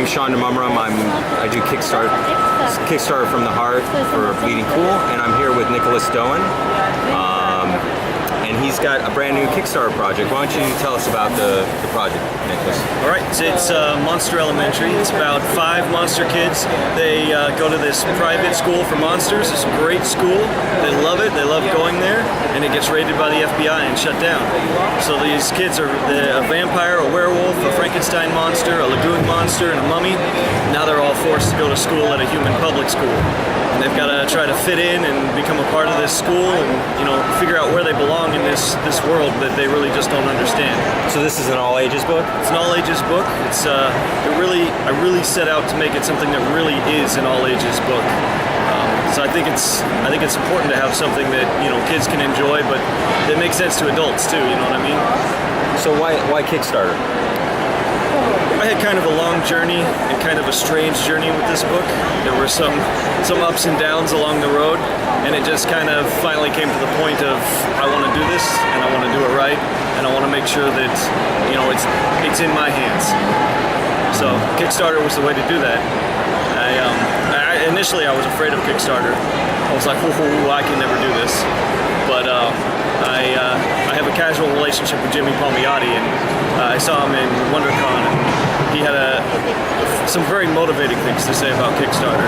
name's Shawn Demumbrum. I do Kickstarter from the heart for Bleeding Cool, and I'm here with Nicholas Doan. And he's got a brand new Kickstarter project. Why don't you tell us about the project, Nicholas? All right, so it's Monster Elementary. It's about 5 monster kids. They go to this private school for monsters. It's a great school. They love it. They love going there, and it gets raided by the FBI and shut down. So these kids are a vampire, a werewolf, a Frankenstein monster, a lagoon monster, and a mummy. Now they're all forced to go to school at a human public school. And they've got to try to fit in and become a part of this school and, figure out where they belong in this world that they really just don't understand. So this is an all-ages book? It's an all-ages book. It's I really set out to make it something that really is an all-ages book. So I think it's important to have something that kids can enjoy, but that makes sense to adults too. You know what I mean? So why Kickstarter? I had kind of a long journey and kind of a strange journey with this book. There were some ups and downs along the road, and it just kind of finally came to the point of I want to do this, and I want to do it right, and I want to make sure that it's in my hands. So Kickstarter was the way to do that. Initially I was afraid of Kickstarter. I was like, I can never do this. But I have a casual relationship with Jimmy Palmiotti, and I saw him in WonderCon, and he had some very motivating things to say about Kickstarter.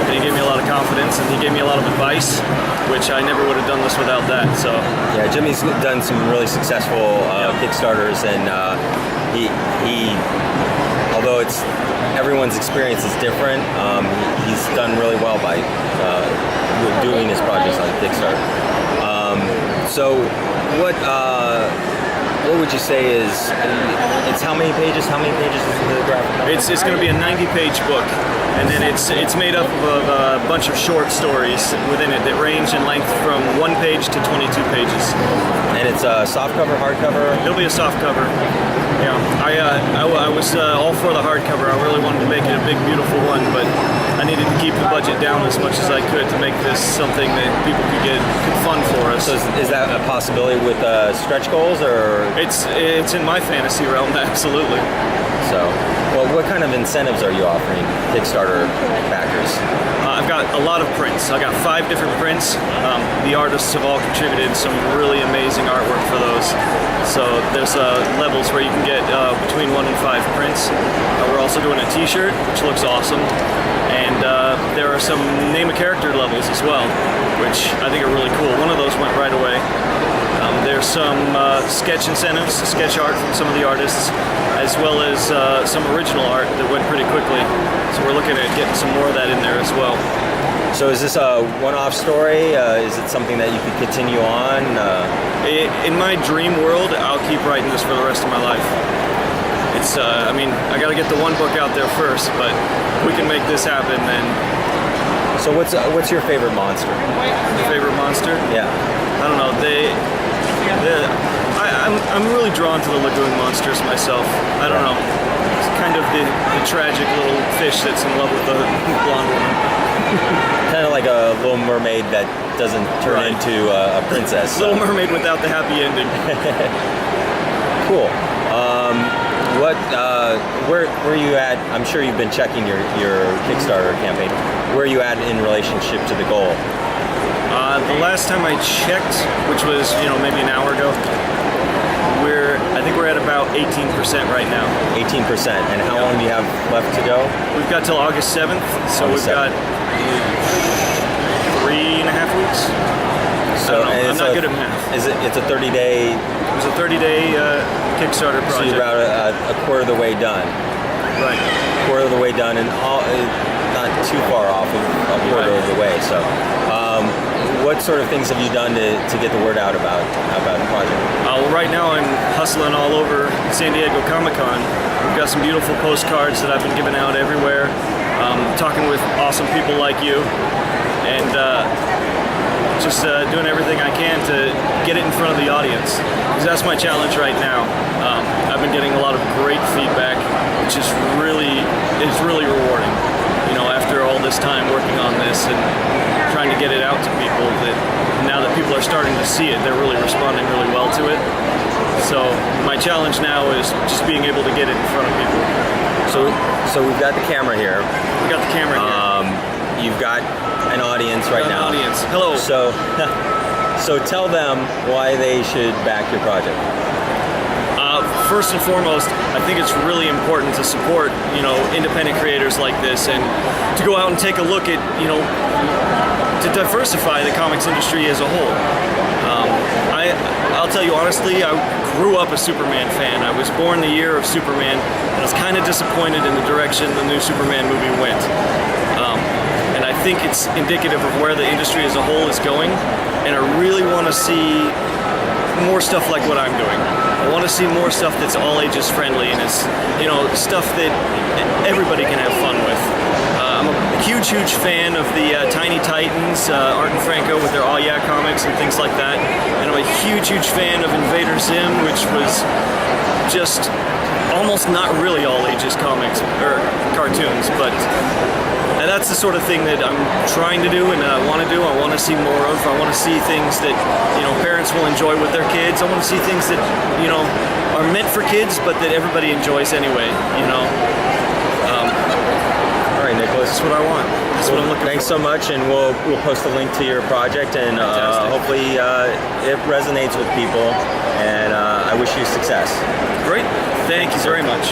And he gave me a lot of confidence, and he gave me a lot of advice, which I never would have done this without that. So yeah, Jimmy's done some really successful Kickstarters, and he although everyone's experience is different, he's done really well by doing his projects on Kickstarter. So what would you say is, it's how many pages? How many pages is the graphic novel? It's going to be a 90-page book, and then it's made up of a bunch of short stories within it that range in length from 1 page to 22 pages. And it's a soft cover, hardcover? It'll be a soft cover. Yeah, I was all for the hardcover. I really wanted to make it a big, beautiful one, but I needed to keep the budget down as much as I could to make this something that people could fund for us. So is that a possibility with stretch goals, or? It's in my fantasy realm, absolutely. So, well, what kind of incentives are you offering Kickstarter backers? I've got a lot of prints. I got 5 different prints. The artists have all contributed some really amazing artwork for those. So there's levels where you can get between 1 and 5 prints. We're also doing a t-shirt, which looks awesome. And there are some name a character levels as well, which I think are really cool. One of those went right away. There's some sketch incentives, sketch art from some of the artists, as well as some original art that went pretty quickly. So we're looking at getting some more of that in there as well. So is this a one-off story? Is it something that you could continue on? In my dream world, I'll keep writing this for the rest of my life. It's, I got to get the one book out there first, but if we can make this happen, then... So what's your favorite monster? Favorite monster? Yeah. I don't know. I'm really drawn to the lagoon monsters myself. I don't know. It's kind of the tragic little fish that's in love with the blonde woman. Kind of like a Little Mermaid that doesn't turn into a princess. Little Mermaid without the happy ending. Cool. Where are you at? I'm sure you've been checking your Kickstarter campaign. Where are you at in relationship to the goal? The last time I checked, which was maybe an hour ago, I think we're at about 18% right now. 18%. And how long do you have left to go? We've got till August 7th, so we've got 3.5 weeks. So I'm not good at math. It's a 30-day? It was a 30-day Kickstarter project. So you're about a quarter of the way done. Right. Quarter of the way done, and not too far off of a quarter of the way. So, what sort of things have you done to get the word out about the project? Well, right now I'm hustling all over San Diego Comicon. We've got some beautiful postcards that I've been giving out everywhere. Talking with awesome people like you, and just doing everything I can to get it in front of the audience. Because that's my challenge right now. I've been getting a lot of great feedback, which is really rewarding. After all this time working on this and trying to get it out to people, that now that people are starting to see it, they're really responding really well to it. So my challenge now is just being able to get it in front of people. So we've got the camera here. We got the camera here. You've got an audience right now. An audience. Hello. So tell them why they should back your project. First and foremost, I think it's really important to support, independent creators like this, and to go out and take a look at, to diversify the comics industry as a whole. I'll tell you honestly, I grew up a Superman fan. I was born the year of Superman, and I was kind of disappointed in the direction the new Superman movie went. And I think it's indicative of where the industry as a whole is going, and I really want to see more stuff like what I'm doing. I want to see more stuff that's all ages friendly, and it's stuff that everybody can have fun with. I'm a huge fan of the Tiny Titans, Art and Franco with their All Yeah comics and things like that, and I'm a huge fan of Invader Zim, which was just almost not really all ages comics or cartoons, but that's the sort of thing that I'm trying to do and that I want to do. I want to see more of. I want to see things that parents will enjoy with their kids. I want to see things that are meant for kids, but that everybody enjoys anyway. All right, Nicholas. That's what I want. That's what I'm looking for. Thanks so much, and we'll post a link to your project, and hopefully it resonates with people. And I wish you success. Great. Thank you very much.